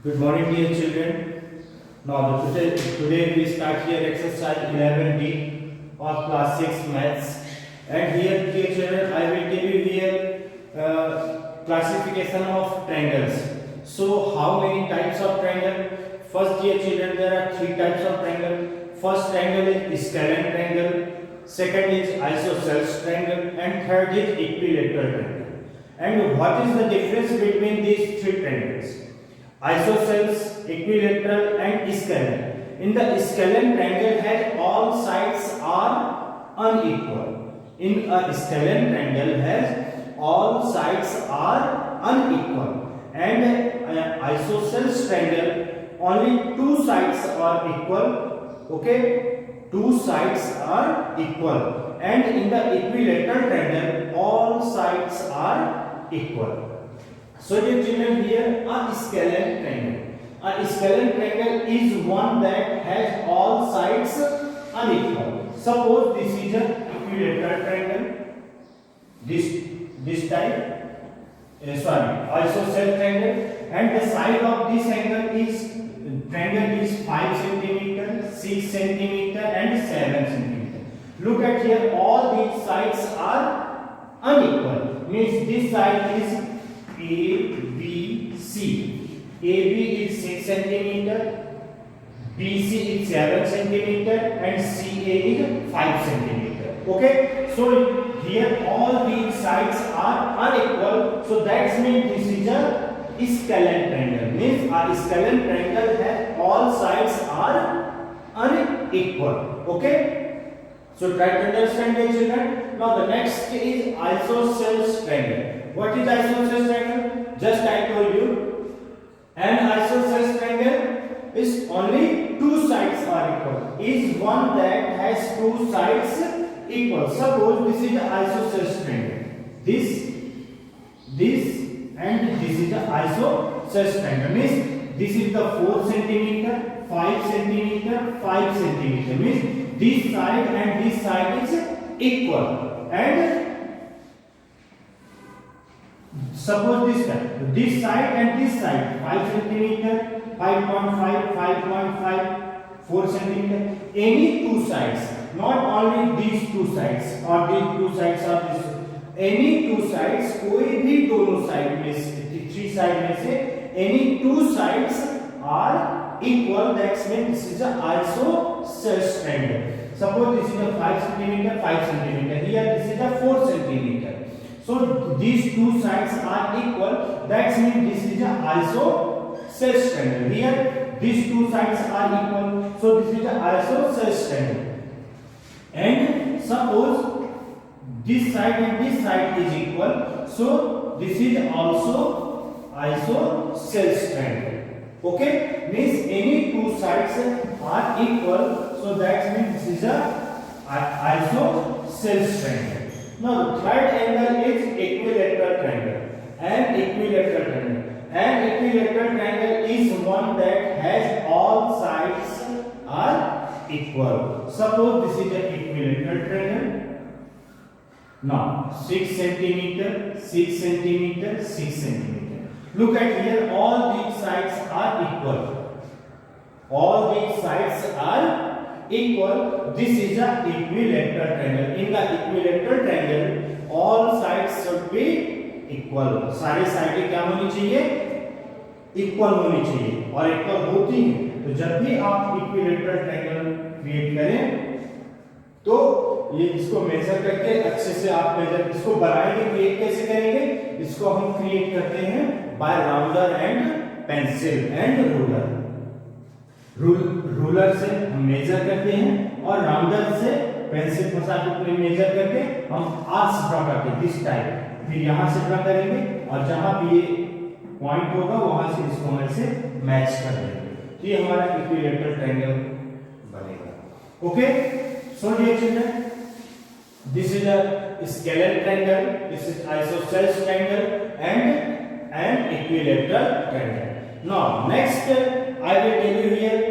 Good morning, dear children. Now, today we start here exercise 11D of class 6 maths. And here, dear children, I will tell you here classification of triangles. So, how many types of triangle? First, dear children, there are three types of triangle. First triangle is scalene triangle. Second is isosceles triangle, and third is equilateral triangle. And what is the difference between these three triangles? Isosceles, equilateral and scalene. In the scalene triangle has all sides are unequal. In a scalene triangle has all sides are unequal. And isosceles triangle only two sides are equal. Okay, two sides are equal. And in the equilateral triangle all sides are equal. So dear children, here a scalene triangle. A scalene triangle is one that has all sides unequal. Suppose this is an equilateral triangle. This type, isosceles triangle, and the side of this triangle is 5 centimeter, 6 centimeter, and 7 centimeter. Look at here, all these sides are unequal. Means this side is ABC. AB is 6 centimeter, BC is 7 centimeter, and CA is 5 centimeter. Okay, so here all these sides are unequal. So that means this is a scalene triangle. Means a scalene triangle has all sides are unequal. Okay, so try to understand it, children. Now the next is isosceles triangle. What is isosceles triangle? Just I told you. An isosceles triangle is only two sides are equal. Is one that has two sides equal. Suppose this is the isosceles triangle. This, and this is the isosceles triangle. Means this is the 4 centimeter, 5 centimeter, 5 centimeter. Means this side and this side is equal. And suppose this side and this side 5 centimeter, 5.5, 5.5, 4 centimeter. Any two sides, not only these two sides or these two sides or this. Any two sides, कोई भी दोनों side में से, three side में से any two sides are equal. That means this is a isosceles triangle. Suppose this is a 5 centimeter, 5 centimeter. Here this is a 4 centimeter. So these two sides are equal. That means this is an isosceles triangle. Here these two sides are equal. So this is an isosceles triangle. And suppose this side and this side is equal. So this is also isosceles triangle. Okay, means any two sides are equal. So that means this is a isosceles triangle. Now the third angle is equilateral triangle. An equilateral triangle is one that has all sides are equal. Suppose this is an equilateral triangle. Now 6 centimeter, 6 centimeter, 6 centimeter. Look at here, all these sides are equal. All these sides are equal. This is a equilateral triangle. In the equilateral triangle all sides should be equal. सारी साइडें क्या होनी चाहिए? Equal होनी चाहिए. और equal होती हैं. तो जब भी आप इक्विलेटरल ट्रायंगल क्रिएट करें तो ये इसको मेजर करके अच्छे से आप मेजर इसको बनाएंगे. क्रिएट कैसे करेंगे? इसको हम क्रिएट करते हैं by rounder and pencil and ruler. Ruler से हम मेजर करते हैं और राउंडर से पेंसिल फंसा के मेजर करके हम आर्क्स ड्रा करते हैं दिस टाइप. फिर यहां से ड्रा करेंगे और जहां भी ये पॉइंट होगा वहां से इसको हम ऐसे मैच कर देंगे. तो ये हमारा इक्विलेटरल ट्रायंगल बनेगा. Okay, so dear children, this is a scalene triangle, this is isosceles triangle and an equilateral triangle. Now next I will tell you here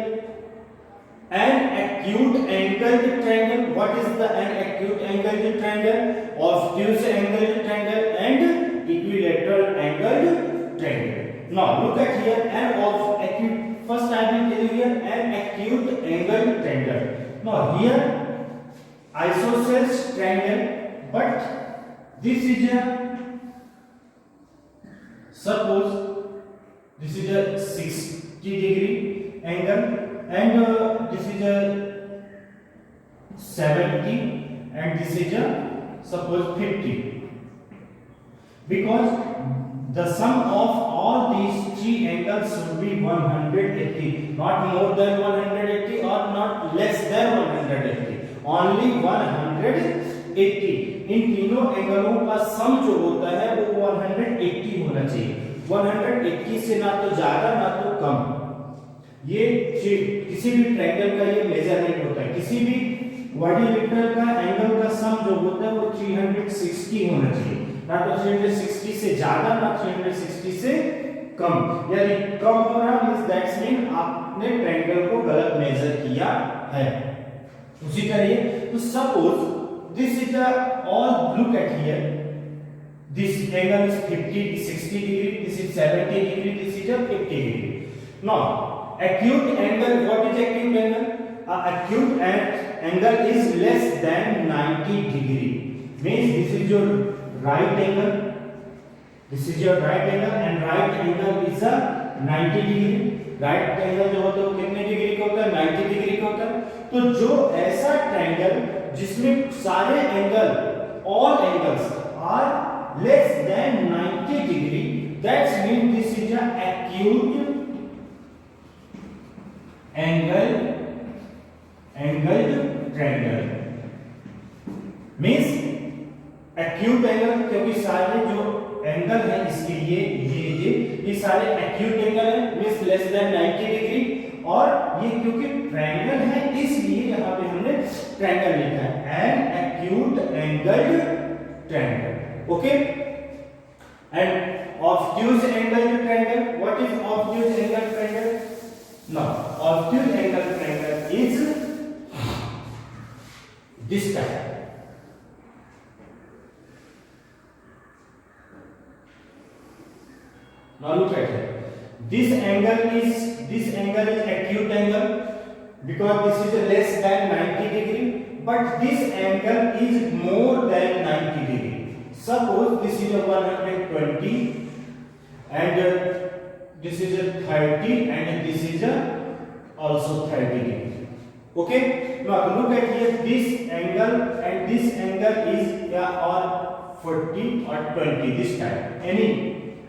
an acute angled triangle. What is the an acute angled triangle? Obtuse angled triangle and equilateral angled triangle. Now look at here, an Now here isosceles triangle, but this is a, suppose this is a 60-degree angle and this is a 70 and this is a suppose 50, because the sum of all these three angles should be 180, not more than 180 or not less than 180, only 180. इन तीनों एंगलों का सम जो होता है वो 180 होना चाहिए, 180 से ना तो ज्यादा ना तो कम। ये किसी भी ट्रायंगल का ये मेजरमेंट होता है, किसी भी क्वाड्रिलेटरल का एंगल का सम जो होता है वो 360 होना चाहिए, ना तो 360 से ज्यादा ना 360 से कम। यदि कम हो रहा मींस दैट्स मीन आपने ट्रायंगल को गलत मेजर किया है। उसी तरह तो suppose this is a all look at here, this angle is 50 60 degree, this is 70 degree, this is a 50 degree. Now acute angle, what is acute angle? Acute angle is less than 90 degree, means this is your right angle, this is your right angle and right angle is a 90 degree। Right angle जो होता है वो कितने degree का होता है? 90 degree का होता है। तो जो ऐसा ट्रायंगल जिसमें सारे angle all angles are less than 90 degree, that means this is a acute angled triangle, means acute angle, क्योंकि सारे जो एंगल है इसके लिए ये सारे एक्यूट एंगल है, मींस लेस देन 90 डिग्री, और ये क्योंकि ट्रायंगल है इसलिए यहाँ पे हमने ट्रायंगल लिखा है, an acute angled triangle. Okay, and obtuse angled triangle, what is obtuse angled triangle? Now obtuse angled triangle is this type. Now look at it. This angle is acute angle because this is less than 90 degree, but this angle is more than 90 degree. Suppose this is a 120 and this is a 30 and this is a also 30 degree. Okay. Now look at here. This angle and this angle is or 40 or 20. This type. Any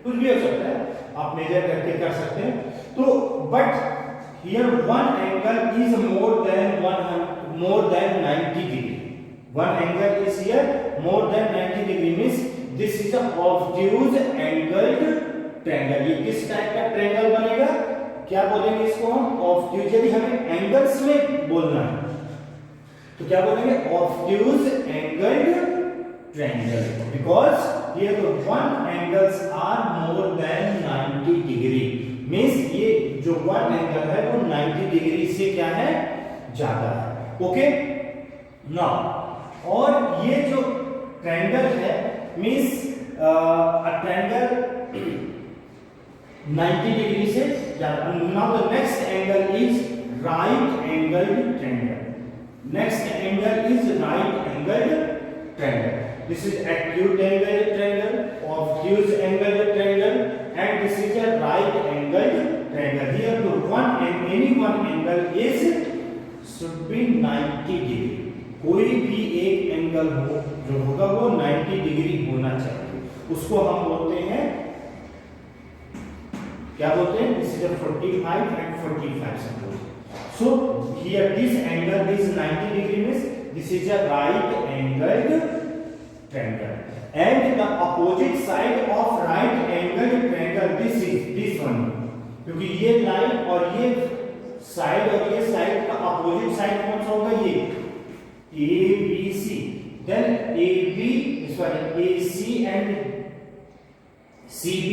कुछ भी हो सकता है, आप major करके कर सकते हैं। तो but here one angle is more than 90 degree, one angle is here more than 90 degree, means this is a obtuse angled triangle. ये किस टाइप का ट्रायंगल बनेगा? क्या बोलेंगे इसको हम? ऑब्ट्यूज। यदि हमें एंगल्स में बोलना है तो क्या बोलेंगे? Obtuse angled triangle, because here the one angles are more than 90 degree, means ये जो one angle है वो 90 डिग्री से क्या है? ज्यादा है। ओके, नाउ और ये जो ट्रायंगल है मींस अ ट्रायंगल 90 डिग्री से ज्यादा। Now the next angle is right angled triangle, next angle is right angled triangle. This is acute angled triangle, obtuse angled triangle, and this is a right angled triangle. Here the any one angle is should be 90 degree. कोई भी एक angle हो जो होगा वो 90 degree होना चाहिए, उसको हम बोलते हैं, क्या बोलते हैं? This is a 45 and 45 suppose. So here this angle is 90 degree, means this is a right angled triangle, and the opposite side of right angled triangle this is this one, क्योंकि ये लाइन और ये side का opposite side कौन सा होगा? ये ABC, then AC and CB,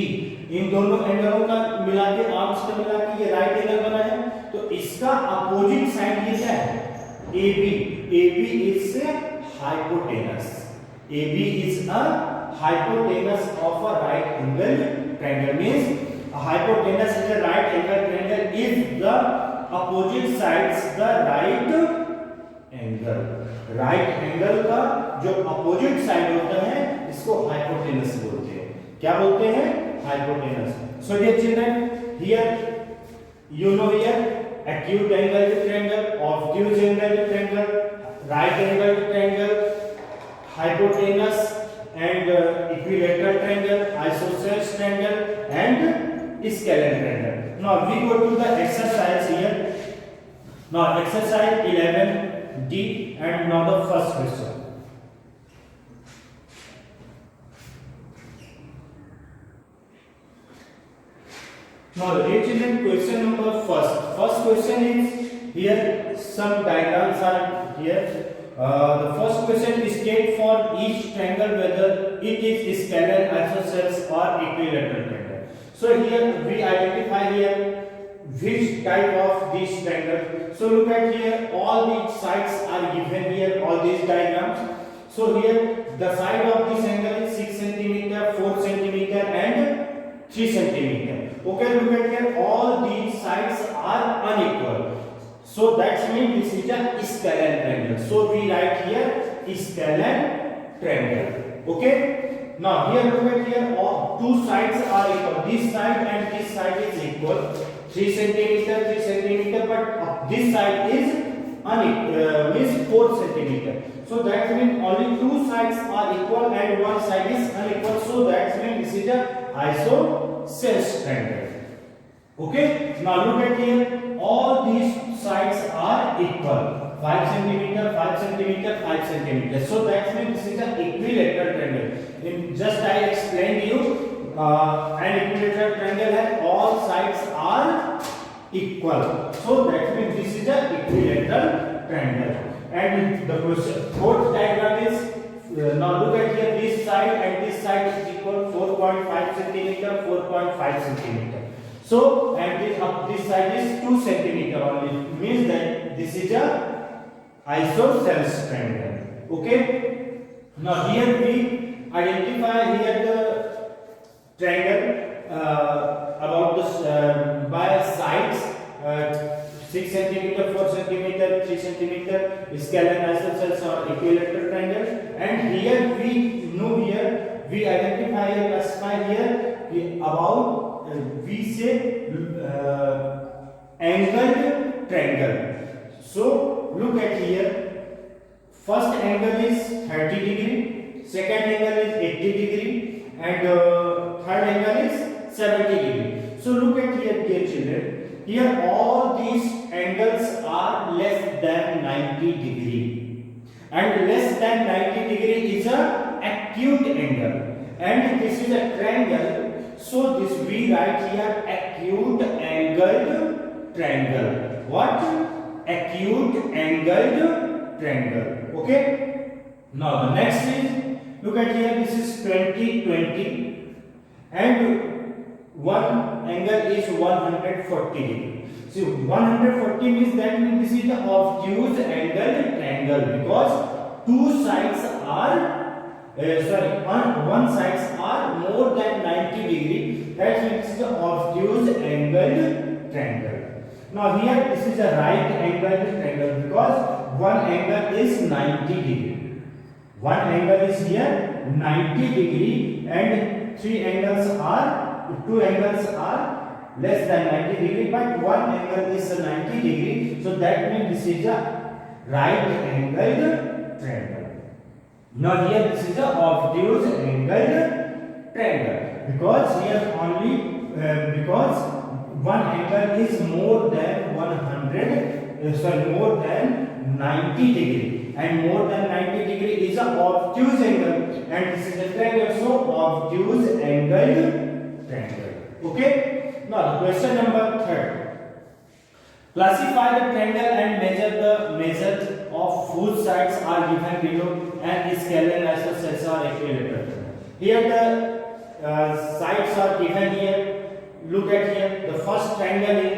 इन दोनों एंगलों का मिला के आर्म्स का मिला के ये राइट एंगल बना है। तो इसका अपोजिट साइड ये क्या है? AB is hypotenuse, AB is a hypotenuse of a right angle triangle, means a hypotenuse is a right angle triangle if the opposite sides the right angle, right angle का जो opposite side होता है इसको hypotenuse बोलते हैं। क्या बोलते हैं? Hypotenuse. So dear children, here you know here acute angle triangle, obtuse angle triangle, right angle triangle, hypotenuse and equilateral triangle, isosceles triangle and scalene triangle. Now we go to the exercise here. Now exercise 11D and now the first question. Now dear children, question number first question is here, some diagrams are here. The first question is state for each triangle whether it is scalene, isosceles or equilateral triangle. So here we identify here which type of this triangle. So look at here, all these sides are given here, all these diagrams. So here the side of this angle is 6 cm, 4 cm and 3 cm. Okay, look at here, all these sides are unequal. So that means this is a scalene triangle. So we write here scalene triangle. Okay. Now here look at here, all two sides are equal. This side and this side is equal. 3 cm, 3 cm, but this side is unequal, means 4 cm. So that means only two sides are equal and one side is unequal. So that means this is a isosceles triangle. Okay. Now look at here, all these sides are equal. 5 cm, 5 cm, 5 cm. So that means this is an equilateral triangle. Just I explained you, an equilateral triangle has all sides are equal. So that means this is an equilateral triangle. And the fourth diagram is, now look at here, this side and this side is equal, 4.5 cm, 4.5 cm. So and this side is 2 cm only, means that this is a isosceles triangle. Okay. Now here we identify here the triangle about this by sides, 6 cm, 4 cm, 3 cm, scalene, isosceles or equilateral triangle. And here we know, here we identify here, classify here about we say angled triangle. So look at here, first angle is 30 degree, second angle is 80 degree and third angle is 70 degree. So look at here, dear children, here all these angles are less than 90 degree, and less than 90 degree is a acute angle, and this is a triangle. So this we write here acute angled triangle. What? Acute angled triangle. Okay. Now the next is, look at here, this is 20 and one angle is 140 degree. See, 140 means that this is the obtuse angled triangle because two sides are one sides are more than 90 degree. That means this is the obtuse angled triangle. Now here this is a right angled triangle because one angle is 90 degree. One angle is here 90 degree and two angles are less than 90 degree, but one angle is 90 degree. So that means this is a right angled triangle. Now here this is a obtuse angled triangle because here only because one angle is more than more than 90 degree, and more than 90 degree is a obtuse angle, and this is a triangle, so obtuse angled triangle. Okay. Now question number 3. Classify the triangle and measure of whose sides are given below and scalene, isosceles or equilateral. Here the sides are given here. Look at here. The first triangle is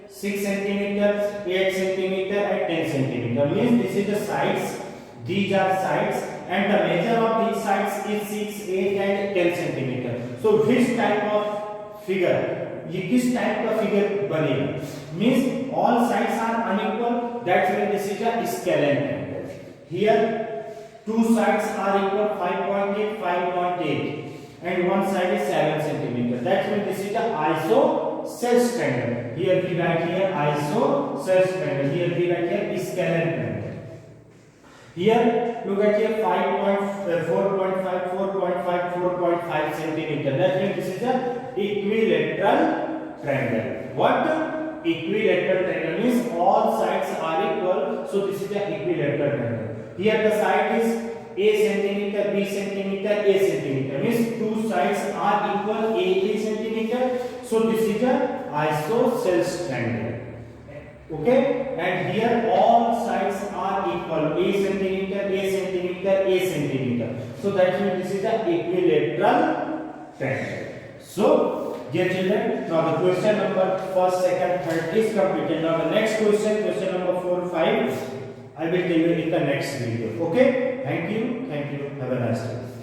6 cm, 8 cm and 10 cm. Means this is the sides. These are sides, and the measure of these sides is 6, 8 and 10 cm. So which type of figure? ये किस type का figure बनेगा? Means all sides are unequal, that's when this is a scalene triangle. here two sides are equal 5.8, 5.8, and one side is 7 centimeter. That means this is the isosceles triangle. Here we write here isosceles triangle. Here we write here scalar triangle. Here look at here 4.5, 4.5, 4.5 centimeter. That means this is a equilateral triangle. What? Equilateral triangle means all sides are equal. So this is the equilateral triangle. Here the side is a centimeter, b centimeter, a centimeter. Means two sides are equal, a centimeter. So this is the isosceles triangle. Okay, and here all sides are equal, a centimeter, a centimeter, a centimeter. So that means this is the equilateral triangle. So, dear children, now the question number first, second, third is completed. Now the next question number 4, 5, I will tell you in the next video. Okay, thank you, have a nice day.